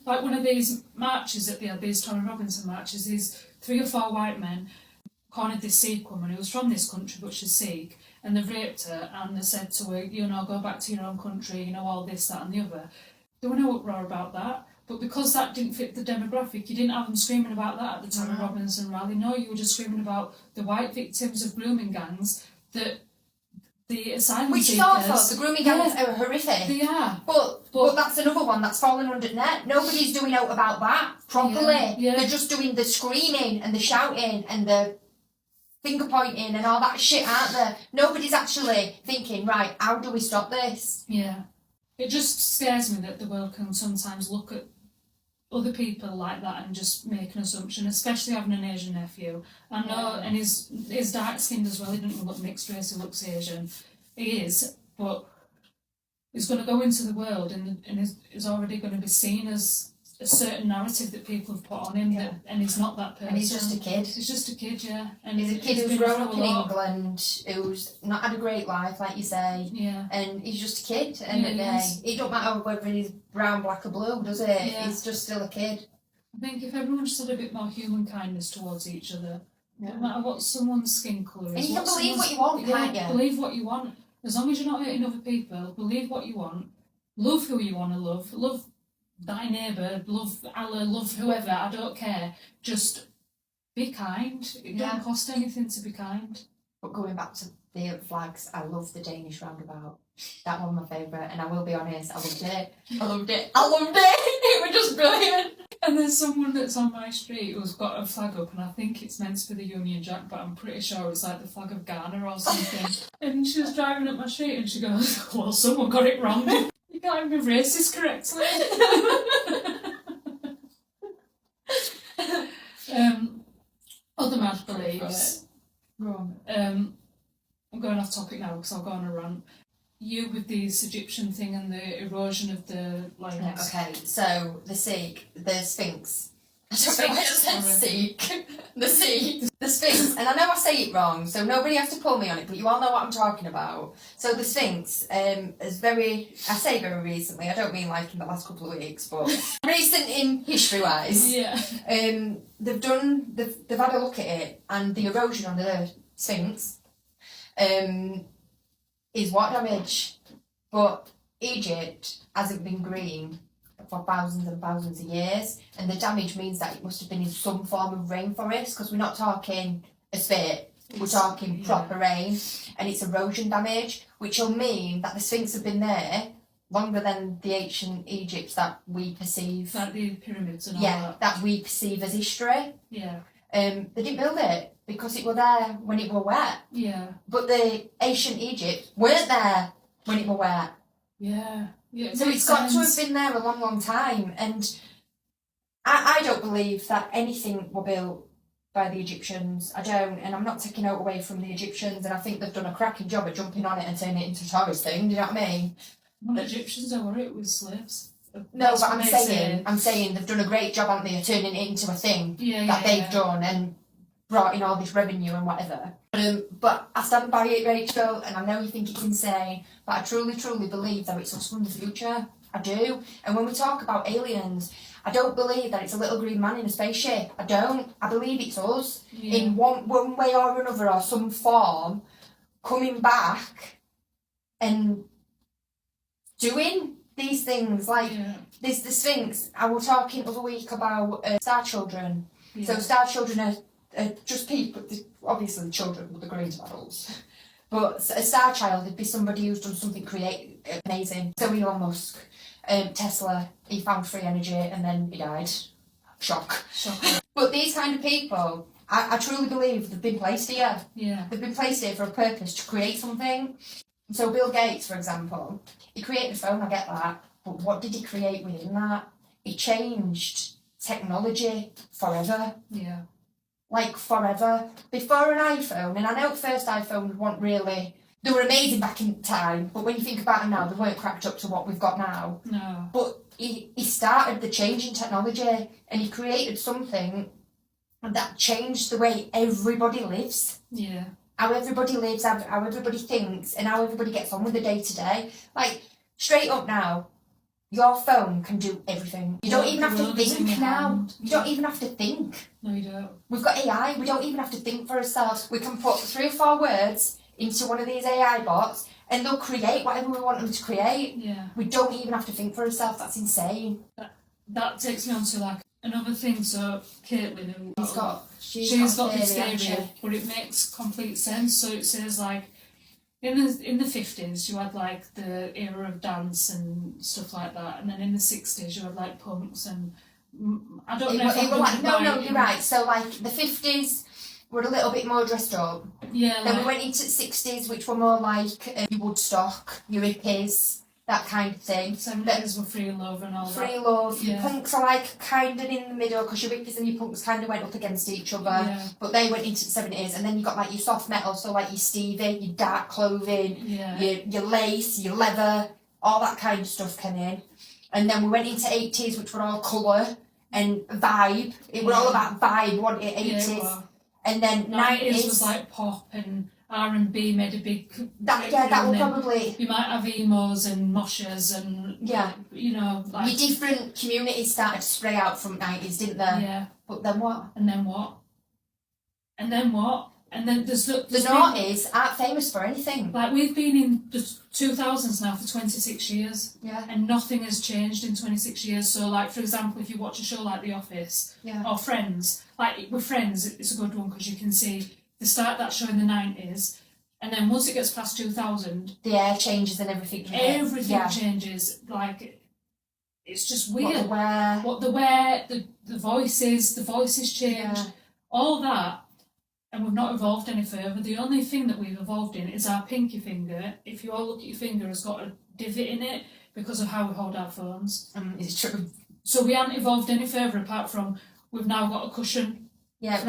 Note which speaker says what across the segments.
Speaker 1: like one of these marches at these Tommy Robinson marches, these 3 or 4 white men cornered this Sikh woman who was from this country but she's Sikh, and they've raped her, and they said to her, go back to your own country, all this, that and the other. There were no uproar about that, but because that didn't fit the demographic, you didn't have them screaming about that at the Tommy Robinson rally. No, you were just screaming about the white victims of grooming gangs that the asylum
Speaker 2: Which is awful. The grooming gangs are horrific.
Speaker 1: They are.
Speaker 2: But that's another one that's fallen under net. Nobody's doing out about that properly.
Speaker 1: Yeah.
Speaker 2: They're just doing the screaming and the shouting and the finger pointing and all that shit, aren't they? Nobody's actually thinking, right, how do we stop this?
Speaker 1: Yeah. It just scares me that the world can sometimes look at other people like that and just make an assumption, especially having an Asian nephew. I know, and he's dark skinned as well. He doesn't look mixed race, he looks Asian. He is, but he's going to go into the world and is already going to be seen as a certain narrative that people have put on him, and he's not that person.
Speaker 2: And he's just a kid.
Speaker 1: He's just a kid, yeah. And
Speaker 2: he's a kid who's grown up in England, who's not had a great life, like you say.
Speaker 1: Yeah.
Speaker 2: And he's just a kid. And it don't matter whether he's brown, black or blue, does it? Yeah. He's just still a kid.
Speaker 1: I think if everyone just had a bit more human kindness towards each other, no matter what someone's skin colour is.
Speaker 2: And you can believe what you want, can't you?
Speaker 1: Believe what you want. As long as you're not hurting other people, believe what you want. Love who you want to love. Love thy neighbour, love Allah, love whoever, I don't care. Just be kind. It don't cost anything to be kind.
Speaker 2: But going back to the flags, I love the Danish roundabout. That one my favourite, and I will be honest, I loved it. I loved it! It was just brilliant!
Speaker 1: And there's someone that's on my street who's got a flag up, and I think it's meant to be the Union Jack, but I'm pretty sure it's like the flag of Ghana or something. And she was driving up my street and she goes, well, someone got it wrong. You can't be racist correctly. Other mad beliefs. I'm going off topic now because I'll go on a rant. You with the Egyptian thing and the erosion of the lions.
Speaker 2: Okay, so the Sphinx. I don't know why I said Sikh. The Sphinx. And I know I say it wrong, so nobody has to pull me on it, but you all know what I'm talking about. So the Sphinx is very recently, I don't mean like in the last couple of weeks, but recent in history-wise.
Speaker 1: Yeah.
Speaker 2: They've had a look at it, and the erosion on the Sphinx is water damage. But Egypt hasn't been green for thousands and thousands of years, and the damage means that it must have been in some form of rainforest, because we're not talking a spit, we're talking proper rain, and it's erosion damage, which will mean that the Sphinx have been there longer than the ancient Egypt that we perceive.
Speaker 1: Like the pyramids and all that.
Speaker 2: That we perceive as history.
Speaker 1: Yeah.
Speaker 2: They didn't build it because it were there when it were wet.
Speaker 1: Yeah.
Speaker 2: But the ancient Egypt weren't there when it were wet.
Speaker 1: Yeah. Yeah,
Speaker 2: so it's got to have been there a long, long time. And I don't believe that anything were built by the Egyptians. I don't. And I'm not taking it away from the Egyptians. And I think they've done a cracking job at jumping on it and turning it into a tourist thing. Do you know what I mean?
Speaker 1: Well, the Egyptians don't worry, it was slaves.
Speaker 2: No, but I'm saying they've done a great job, haven't they, of turning it into a thing that they've done and brought in all this revenue and whatever. But I stand by it, Rachel, and I know you think it's insane, but I truly, truly believe that it's us from the future. I do. And when we talk about aliens, I don't believe that it's a little green man in a spaceship. I don't. I believe it's us in one way or another, or some form, coming back and doing these things. Like there's the Sphinx. I was talking the other week about star children. So star children are just people, obviously children with the green adults, but a star child would be somebody who's done something amazing. So Elon Musk, Tesla, he found free energy and then he died. Shock. But these kind of people, I truly believe they've been placed here. Yeah. They've been placed here for a purpose, to create something. So Bill Gates, for example, he created a phone, I get that, but what did he create within that? He changed technology forever. Yeah. Like forever. Before an iPhone, and I know first iPhones weren't really, they were amazing back in time, but when you think about them now, they weren't cracked up to what we've got now. No. But he started the change in technology, and he created something that changed the way everybody lives. Yeah. How everybody lives, how everybody thinks, and how everybody gets on with the day to day. Like, straight up now, Your phone can do everything. You don't even have to
Speaker 1: The world is in
Speaker 2: think
Speaker 1: your
Speaker 2: now.
Speaker 1: hand.
Speaker 2: You don't even have to think.
Speaker 1: No, you don't.
Speaker 2: We've got AI. We don't even have to think for ourselves. We can put 3 or 4 words into one of these AI bots and they'll create whatever we want them to create.
Speaker 1: Yeah.
Speaker 2: We don't even have to think for ourselves. That's insane.
Speaker 1: That takes me on to like another thing. So Caitlin, who
Speaker 2: She's got
Speaker 1: this
Speaker 2: theory,
Speaker 1: theory, but it makes complete sense. So it says like in the 50s you had like the era of dance and stuff like that, and then in the 60s you had like punks and I don't know.
Speaker 2: No, you're right. So like the 50s were a little bit more dressed up.
Speaker 1: Yeah.
Speaker 2: Then we went into the 60s, which were more like your Woodstock, your hippies, that kind of thing.
Speaker 1: 70s were free love and all that.
Speaker 2: Free love.
Speaker 1: Yeah.
Speaker 2: Your punks are like kind of in the middle because your hippies and your punks kind of went up against each other.
Speaker 1: Yeah.
Speaker 2: But they went into the 70s, and then you got like your soft metal, so like your Stevie, your dark clothing, your lace, your leather, all that kind of stuff came in. And then we went into 80s, which were all colour and vibe. It was all about vibe, wasn't it? 80s.
Speaker 1: Yeah, it
Speaker 2: and then
Speaker 1: 90s was like pop and R&B made a big...
Speaker 2: that will probably...
Speaker 1: You might have emos and moshers and...
Speaker 2: Yeah.
Speaker 1: You know, like...
Speaker 2: Your different communities started to spray out from 90s, didn't they?
Speaker 1: Yeah.
Speaker 2: But then what?
Speaker 1: And then what? And then what? And then there's
Speaker 2: the noughties aren't famous for anything.
Speaker 1: Like, we've been in the 2000s now for 26 years.
Speaker 2: Yeah.
Speaker 1: And nothing has changed in 26 years. So, like, for example, if you watch a show like The Office or Friends, like, with Friends, it's a good one because you can see they start that show in the 90s, and then once it gets past 2000...
Speaker 2: The air changes and everything.
Speaker 1: Everything changes. Like, it's just weird. What they wear, the voices change, all that. And we've not evolved any further. The only thing that we've evolved in is our pinky finger. If you all look at your finger, has got a divot in it because of how we hold our phones.
Speaker 2: It's true.
Speaker 1: So we haven't evolved any further apart from we've now got a cushion.
Speaker 2: Yeah,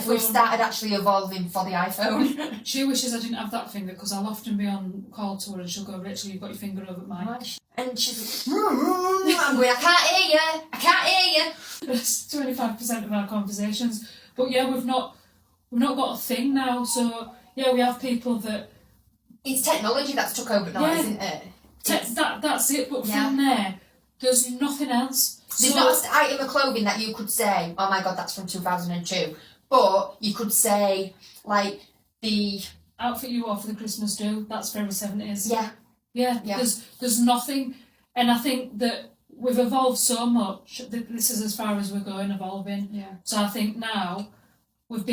Speaker 2: we've started actually evolving for the iPhone.
Speaker 1: She wishes I didn't have that finger because I'll often be on call to her and she'll go, Rachel, you've got your finger over mine.
Speaker 2: And she's like, I'm going, I can't hear you.
Speaker 1: That's 25% of our conversations. But yeah, we've not got a thing now, so yeah, we have people that...
Speaker 2: It's technology that's took over now, isn't it?
Speaker 1: That's it, but from there, there's nothing else.
Speaker 2: There's not an item of clothing that you could say, oh my god, that's from 2002. But you could say, like, the...
Speaker 1: outfit you wore for the Christmas do, that's very 70s.
Speaker 2: Yeah.
Speaker 1: There's nothing, and I think that we've evolved so much, that this is as far as we're going, evolving.
Speaker 2: Yeah.
Speaker 1: So I think now, we've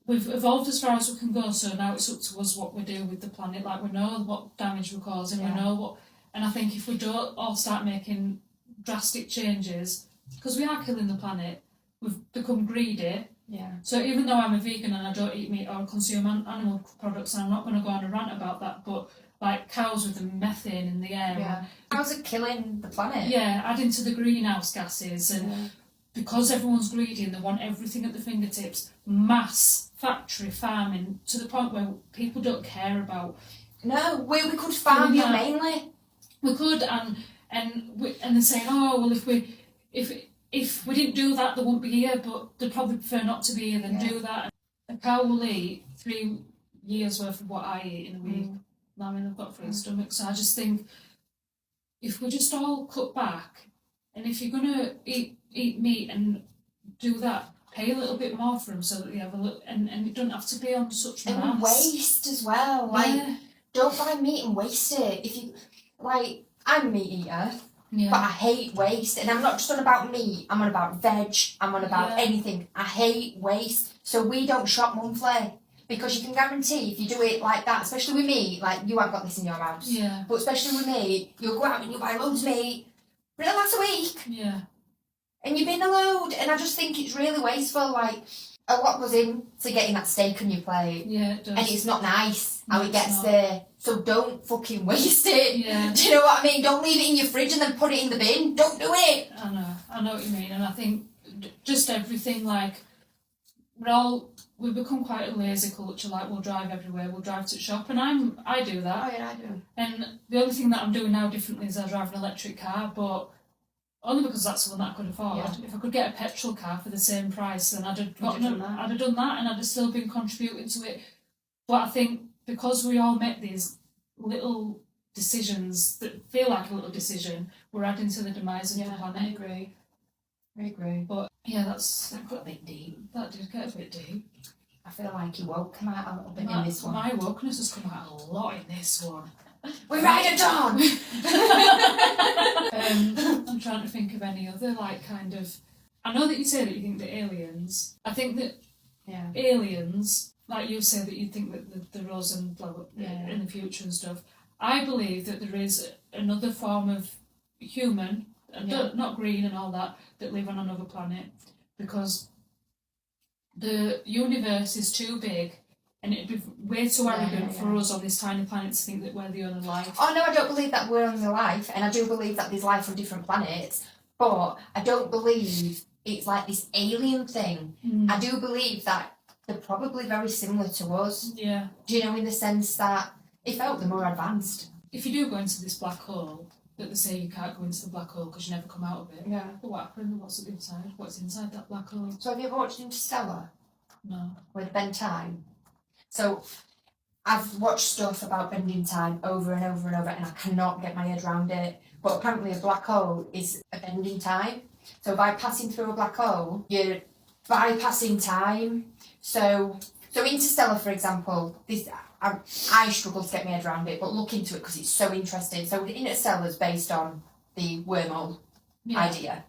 Speaker 1: evolved as far as we can go, so now it's up to us what we do with the planet. Like, we know what damage we're causing, we know what... And I think if we don't all start making drastic changes, because we are killing the planet, we've become greedy.
Speaker 2: Yeah.
Speaker 1: So even though I'm a vegan and I don't eat meat or consume animal products, and I'm not going to go on a rant about that, but like cows with the methane in the air.
Speaker 2: Yeah. Cows are killing the planet.
Speaker 1: Yeah, adding to the greenhouse gases, and because everyone's greedy and they want everything at the fingertips, mass factory farming to the point where people don't care about...
Speaker 2: No, we could farm humanely.
Speaker 1: We could, and they're saying, oh well, if we didn't do that, they wouldn't be here, but they'd probably prefer not to be here than do that. A cow will eat 3 years worth of what I eat in a week. I mean, I've got 3 stomachs, so I just think if we just all cut back, and if you're gonna eat meat and do that, pay a little bit more for them so that you have a look, and it doesn't have to be on such mass.
Speaker 2: And waste as well. Like, don't buy meat and waste it. If you like, I'm a meat eater. Yeah. But I hate waste, and I'm not just on about meat, I'm on about veg, I'm on about anything. I hate waste, so we don't shop monthly, because you can guarantee if you do it like that, especially with meat, like you haven't got this in your house, but especially with meat, you'll go out and you'll buy loads of meat, but it'll last a week, and you bin a load, and I just think it's really wasteful. Like, a lot goes into getting that steak on your plate,
Speaker 1: it does.
Speaker 2: And it's not nice how it gets there. So don't fucking waste it.
Speaker 1: Yeah.
Speaker 2: Do you know what I mean? Don't leave it in your fridge and then put it in the bin. Don't do it.
Speaker 1: I know what you mean, and I think just everything, like, we've become quite a lazy culture. Like, we'll drive everywhere, we'll drive to the shop, and I do that.
Speaker 2: Oh yeah, I do.
Speaker 1: And the only thing that I'm doing now differently is I drive an electric car, but only because that's the one that I could afford. Yeah. If I could get a petrol car for the same price, then I'd have done that, and I'd have still been contributing to it. But I think because we all make these little decisions that feel like a little decision were adding to the demise of the planet.
Speaker 2: I agree.
Speaker 1: But yeah, that
Speaker 2: got a bit deep.
Speaker 1: That did get a bit deep.
Speaker 2: I feel like you woke come out a little bit in this one.
Speaker 1: My wokeness has come out a lot in this one.
Speaker 2: We're right at dawn!
Speaker 1: I'm trying to think of any other, like, kind of... I know that you say that you think that aliens... I think that aliens, like you say that you think that there is and blah, blah, in the future and stuff, I believe that there is another form of human, not green and all that live on another planet, because the universe is too big and it'd be way too arrogant for us on this tiny planet to think that we're the only life.
Speaker 2: Oh no, I don't believe that we're only life, and I do believe that there's life on different planets, but I don't believe it's like this alien thing. I do believe that they're probably very similar to us.
Speaker 1: Yeah.
Speaker 2: Do you know, in the sense that if out they're more advanced.
Speaker 1: If you do go into this black hole, that they say you can't go into the black hole because you never come out of it.
Speaker 2: Yeah.
Speaker 1: But what happened? What's at the inside? What's inside that black hole?
Speaker 2: So have you ever watched Interstellar?
Speaker 1: No.
Speaker 2: With Ben Time? So I've watched stuff about bending time over and over and over, and I cannot get my head around it. But apparently a black hole is a bending time. So by passing through a black hole, you're bypassing time. So Interstellar, for example, this I struggle to get my head around it, but look into it because it's so interesting. So Interstellar is based on the wormhole idea.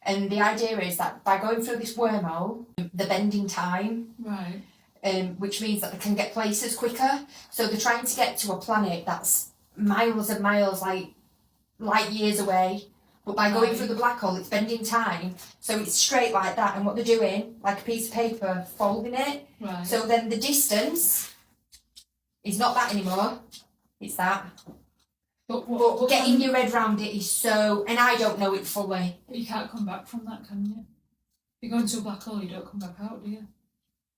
Speaker 2: And the idea is that by going through this wormhole, they're bending time.
Speaker 1: Right.
Speaker 2: Which means that they can get places quicker. So they're trying to get to a planet that's miles and miles, like light years away. But by going through the black hole, it's bending time. So it's straight like that. And what they're doing, like a piece of paper, folding it.
Speaker 1: Right.
Speaker 2: So then the distance is not that anymore. It's that. But getting your head round it is so... And I don't know it fully.
Speaker 1: But you can't come back from that, can you? If you go into a black hole, you don't come back out, do you?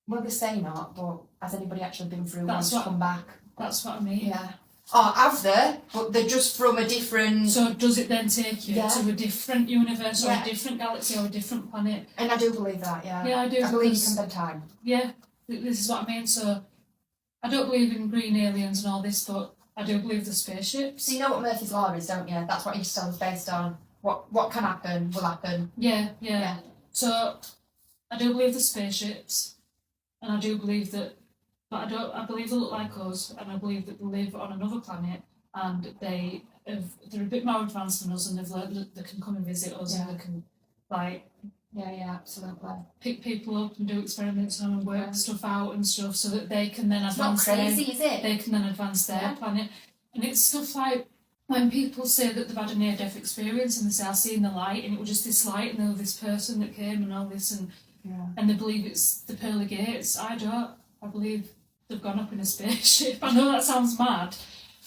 Speaker 2: Well, they say not, but has anybody actually been through one to come back?
Speaker 1: That's what I mean.
Speaker 2: Yeah. Oh, have they? But they're just from a different...
Speaker 1: So does it then take you to a different universe or a different galaxy or a different planet?
Speaker 2: And I do believe that, yeah.
Speaker 1: Yeah, I do.
Speaker 2: I believe you can bend time.
Speaker 1: Yeah, this is what I mean. So I don't believe in green aliens and all this, but I do believe the spaceships.
Speaker 2: So you know what Murphy's Law is, don't you? That's what Interstellar's based on. What can happen will happen.
Speaker 1: Yeah. So I do believe the spaceships, and I do believe that, but I believe they look like us, and I believe that they live on another planet, and they're a bit more advanced than us, and they've learned that they can come and visit us, and they can, like...
Speaker 2: Yeah, absolutely.
Speaker 1: Pick people up and do experiments on and work stuff out and stuff, so that they can then advance.
Speaker 2: It's not crazy, is it?
Speaker 1: They can then advance their planet. And it's stuff like when people say that they've had a near-death experience and they say, I've seen the light, and it was just this light, and there was this person that came and all this, and they believe it's the pearly gates. I don't. I believe they've gone up in a spaceship. I know that sounds mad.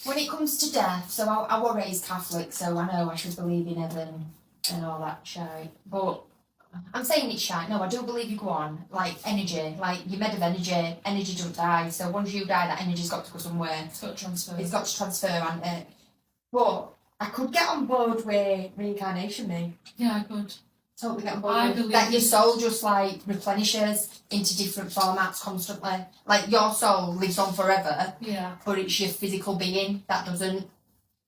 Speaker 2: When it comes to death, so I was raised Catholic, so I know I should believe in heaven and all that shit. But I'm saying it's shite. No, I do believe you go on. Like energy, like you're made of energy. Energy don't die. So once you die, that energy's got to go somewhere.
Speaker 1: It's got to transfer.
Speaker 2: It's got to transfer, hasn't it? But I could get on board with reincarnation, me.
Speaker 1: Yeah, I could.
Speaker 2: Totally get on board with that. Your soul just like replenishes into different formats constantly. Like your soul lives on forever.
Speaker 1: Yeah.
Speaker 2: But it's your physical being that doesn't.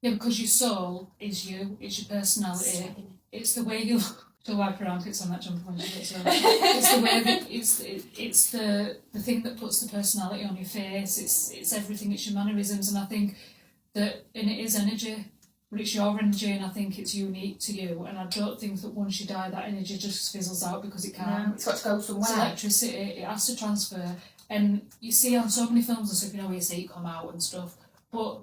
Speaker 1: Yeah, because your soul is you. It's your personality. It's the way you look. To wipe her armpits on that jumper when she gets around. It's the way that it's the thing that puts the personality on your face. It's everything. It's your mannerisms, and I think that it is energy, but it's your energy, and I think it's unique to you. And I don't think that once you die, that energy just fizzles out because it can't.
Speaker 2: No, it's got to go somewhere.
Speaker 1: It's electricity. It has to transfer. And you see on so many films and stuff, where you see it come out and stuff. But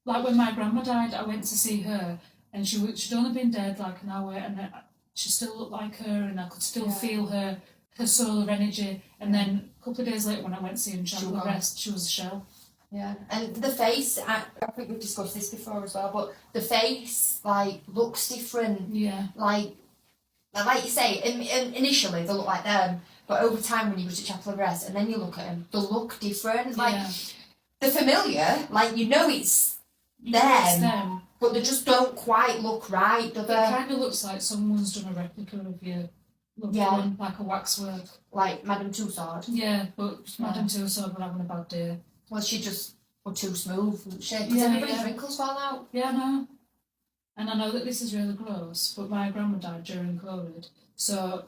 Speaker 1: like when my grandma died, I went to see her, and she'd only been dead like an hour, and she still looked like her, and I could still feel her solar energy. And then a couple of days later, when I went to see her in Chapel Rest, she was a shell.
Speaker 2: Yeah, and the face, I think we've discussed this before as well, but the face, like, looks different.
Speaker 1: Yeah.
Speaker 2: Like you say, initially they look like them, but over time when you go to Chapel of Rest and then you look at them, they look different. Like, they're familiar, like, you know it's them. But they just don't quite look right, do they?
Speaker 1: It kind of looks like someone's done a replica of your loved one, like a waxwork.
Speaker 2: Like Madame Tussauds.
Speaker 1: Yeah, but Madame Tussauds were having a bad day.
Speaker 2: Well, she just or too smooth shape. Because
Speaker 1: Yeah,
Speaker 2: everybody's
Speaker 1: yeah.
Speaker 2: wrinkles fall out.
Speaker 1: Yeah, I know. And I know that this is really gross, but my grandma died during COVID. So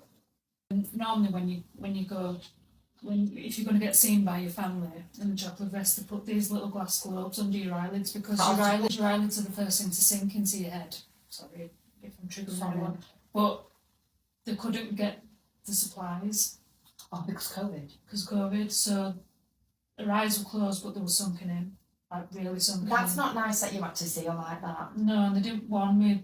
Speaker 1: normally if you're going to get seen by your family in the chocolate vest, they put these little glass globes under your eyelids because your eyelids are the first thing to sink into your head. Sorry if I'm triggering anyone. But they couldn't get the supplies.
Speaker 2: Oh, because
Speaker 1: COVID. So her eyes were closed, but they were sunken in. Like, really sunken
Speaker 2: That's
Speaker 1: in.
Speaker 2: not nice that you had to see her like that.
Speaker 1: No, and they didn't warn me.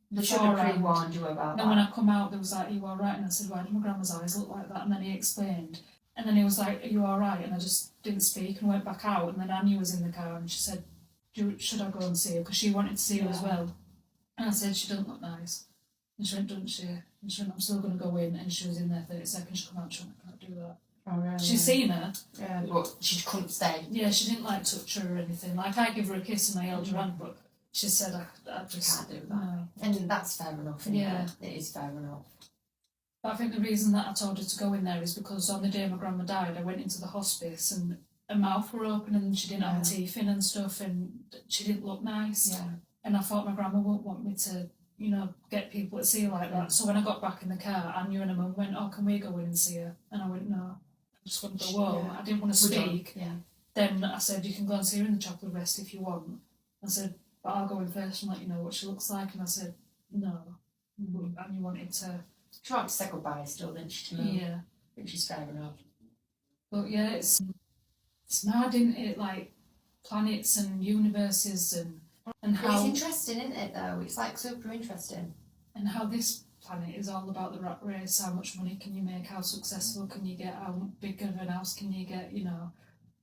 Speaker 2: They should have pre-warned you about that.
Speaker 1: Then when I come out, there was like, "Are you alright?" And I said, "Why do my grandma's eyes look like that?" And then he explained. And then he was like, "Are you alright?" And I just didn't speak and went back out. And then Annie was in the car and she said, "Should I go and see her?" Because she wanted to see her as well. And I said, "She doesn't look nice." And she went, "Doesn't she?" And she went, "I'm still going to go in." And she was in there 30 seconds. She come out, she went, "I can't do that."
Speaker 2: Oh, really?
Speaker 1: She's seen her.
Speaker 2: Yeah, but she couldn't stay.
Speaker 1: Yeah, she didn't like touch her or anything. Like, I give her a kiss and I held her hand, but she said, I just
Speaker 2: can't do that.
Speaker 1: No.
Speaker 2: And that's fair enough.
Speaker 1: Yeah.
Speaker 2: It is fair enough.
Speaker 1: But I think the reason that I told her to go in there is because on the day my grandma died, I went into the hospice and her mouth were open and she didn't have her teeth in and stuff and she didn't look nice.
Speaker 2: Yeah.
Speaker 1: And I thought my grandma won't want me to, get people to see her like that. So when I got back in the car, Anya and her mum went, "Oh, can we go in and see her?" And I went, "No, I just want to go home." I didn't want to speak.
Speaker 2: Yeah.
Speaker 1: Then I said, "You can go and see her in the chocolate vest if you want." I said, "But I'll go in first and let you know what she looks like." And I said, "No." And you wanted to...
Speaker 2: She wanted to say goodbye still, didn't she, to me?
Speaker 1: Yeah.
Speaker 2: Which is fair enough.
Speaker 1: But yeah, it's mad, isn't it? Like, planets and universes and how...
Speaker 2: It's interesting, isn't it, though? It's, like, super interesting.
Speaker 1: And how this planet is all about the rat race. How much money can you make? How successful can you get? How big of an house can you get?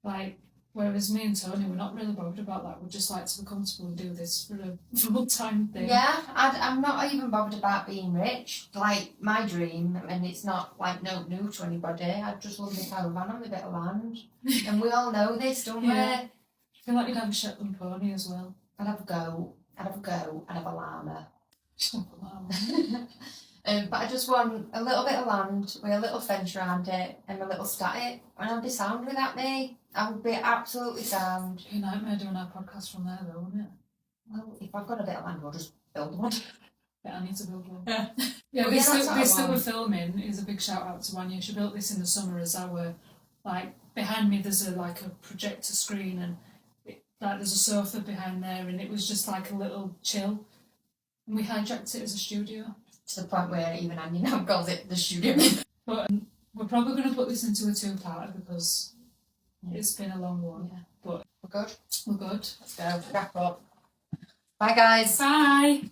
Speaker 1: Like... Whereas me and Tony, we're not really bothered about that. We'd just like to be comfortable and do this for a full-time thing.
Speaker 2: Yeah, I'm not even bothered about being rich. Like, my dream, and it's not, like, no new to anybody, I'd just love a caravan on a bit of land. And we all know this, don't we?
Speaker 1: I feel like you'd have a Shetland pony as well.
Speaker 2: I'd have a goat, I'd have a llama. But I just want a little bit of land with a little fence around it and a little static, and I'll be sound without me. I would be absolutely sound.
Speaker 1: It'd be a nightmare doing our podcast from there, though, wouldn't it?
Speaker 2: Well, if I've got a bit of land, we'll just build one.
Speaker 1: Yeah, I need to build one.
Speaker 2: Yeah,
Speaker 1: this that we're filming is a big shout out to Wanya. She built this in the summer as our, like, behind me there's a projector screen and there's a sofa behind there, and it was just like a little chill. And we hijacked it as a studio. To
Speaker 2: the point where even Annie now calls it the studio.
Speaker 1: But we're probably going to put this into a two-parter because it's been a long one.
Speaker 2: Yeah.
Speaker 1: But
Speaker 2: we're good.
Speaker 1: We're good.
Speaker 2: Let's go. Wrap up. Bye, guys.
Speaker 1: Bye.